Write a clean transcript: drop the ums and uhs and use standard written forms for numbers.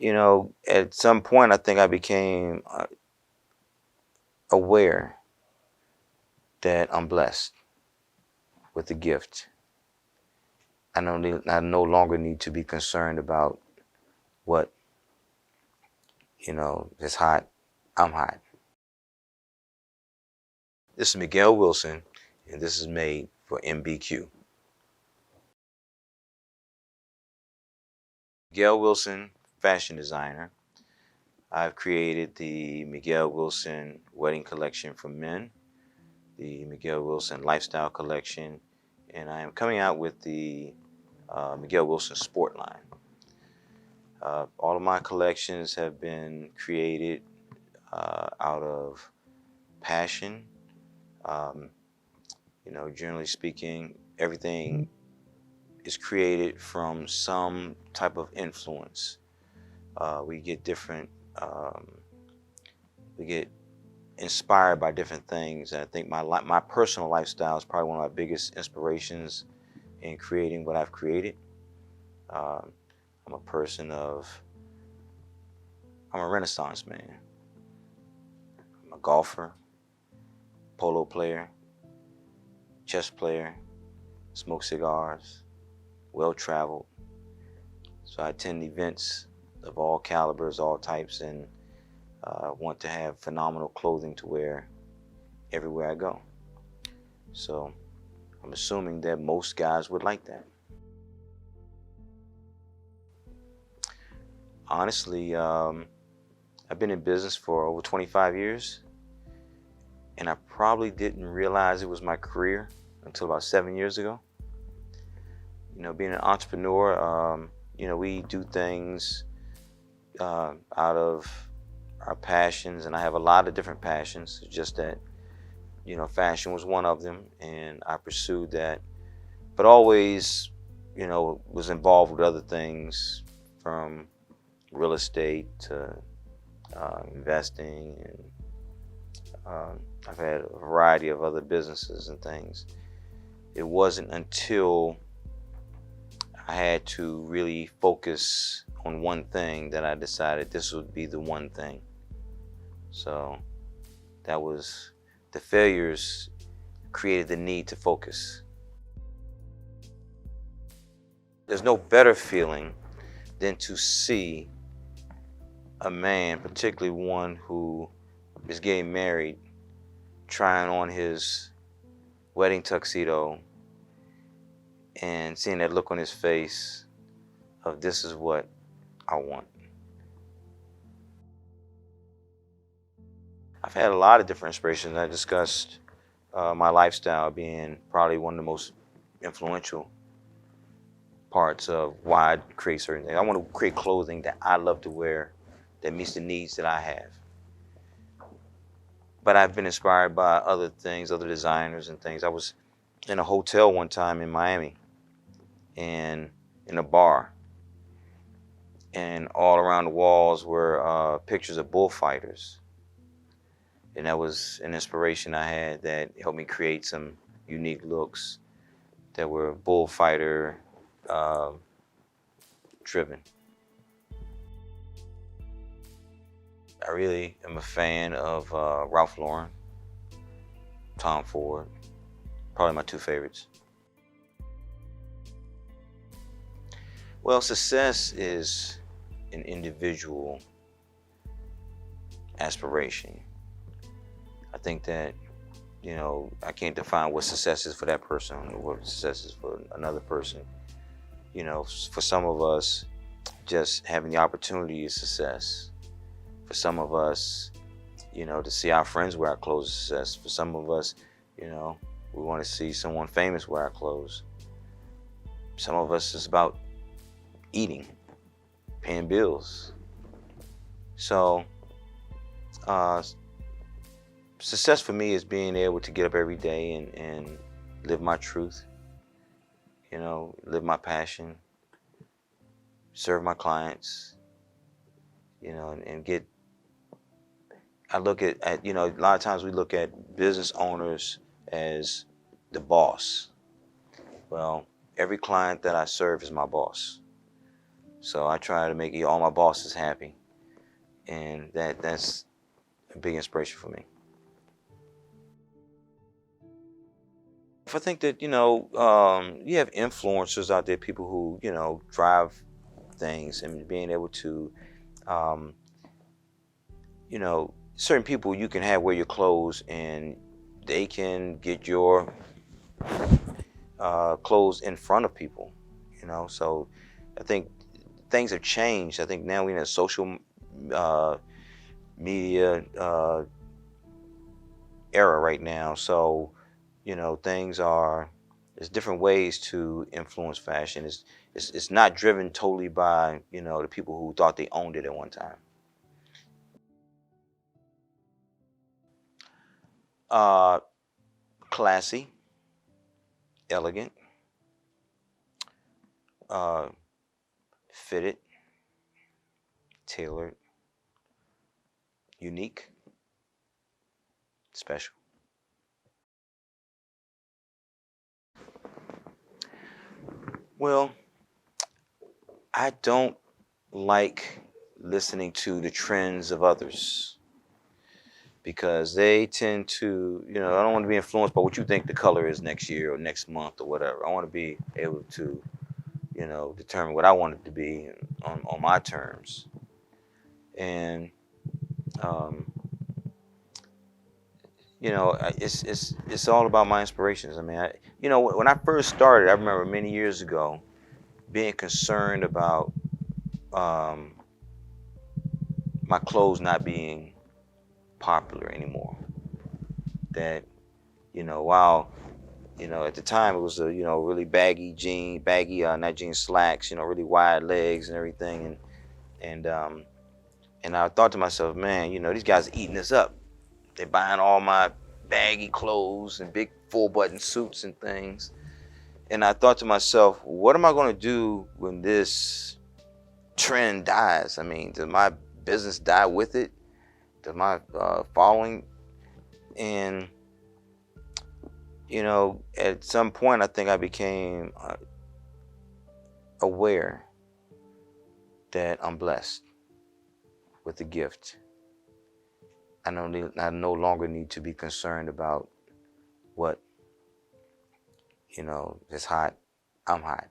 at some point I think I became aware that I'm blessed with the gift. I no longer need to be concerned about what, is hot. I'm hot. This is Miguel Wilson, and this is made for MBQ. Miguel Wilson, fashion designer. I've created the Miguel Wilson wedding collection for men, the Miguel Wilson lifestyle collection, and I am coming out with the Miguel Wilson sport line. All of my collections have been created out of passion. Um, generally speaking, everything is created from some type of influence. We get different, we get inspired by different things. And I think my personal lifestyle is probably one of my biggest inspirations in creating what I've created. I'm a person I'm a Renaissance man. I'm a golfer, polo player, chess player, smoke cigars, well-traveled. So I attend events of all calibers, all types, and want to have phenomenal clothing to wear everywhere I go. So I'm assuming that most guys would like that. Honestly, I've been in business for over 25 years, and I probably didn't realize it was my career until about 7 years ago. Being an entrepreneur, we do things out of our passions, and I have a lot of different passions. It's just that, fashion was one of them, and I pursued that, but always, was involved with other things, from real estate to investing, and I've had a variety of other businesses and things. It wasn't until I had to really focus on one thing that I decided this would be the one thing. So that was the failures created the need to focus. There's no better feeling than to see a man, particularly one who is getting married, trying on his wedding tuxedo and seeing that look on his face of this is what I want. I've had a lot of different inspirations. I discussed my lifestyle being probably one of the most influential parts of why I create certain things. I want to create clothing that I love to wear that meets the needs that I have. But I've been inspired by other things, other designers and things. I was in a hotel one time in Miami, and in a bar, and all around the walls were pictures of bullfighters. And that was an inspiration I had that helped me create some unique looks that were bullfighter driven. I really am a fan of Ralph Lauren, Tom Ford, probably my two favorites. Well, success is an individual aspiration. I think that, I can't define what success is for that person or what success is for another person. For some of us, just having the opportunity is success. For some of us, to see our friends wear our clothes is success. For some of us, we want to see someone famous wear our clothes. Some of us, it's about eating, paying bills. So, success for me is being able to get up every day and live my truth, live my passion, serve my clients, and get, I look at, a lot of times we look at business owners as the boss. Well, every client that I serve is my boss. So I try to make all my bosses happy, and that's a big inspiration for me. I think that you have influencers out there, people who drive things, and being able to um, certain people you can have wear your clothes, and they can get your clothes in front of people. So I think things have changed. I think now we're in a social uh, media era right now. So things are there's different ways to influence fashion. It's not driven totally by the people who thought they owned it at one time. uh Classy, elegant, uh fitted, tailored, unique, special. Well, I don't like listening to the trends of others, because they tend to, I don't want to be influenced by what you think the color is next year or next month or whatever. I want to be able to, determine what I want it to be on my terms. And, um, it's all about my inspirations. I mean, when I first started, I remember many years ago being concerned about um, my clothes not being popular anymore. That, while at the time it was a really baggy not jean slacks, really wide legs and everything, and and I thought to myself, man, these guys are eating this up. They're buying all my baggy clothes and big full button suits and things. And I thought to myself, what am I going to do when this trend dies? I mean, does my business die with it? Does my following? And at some point, I think I became aware that I'm blessed with the gift. I no longer need to be concerned about what is hot. I'm hot.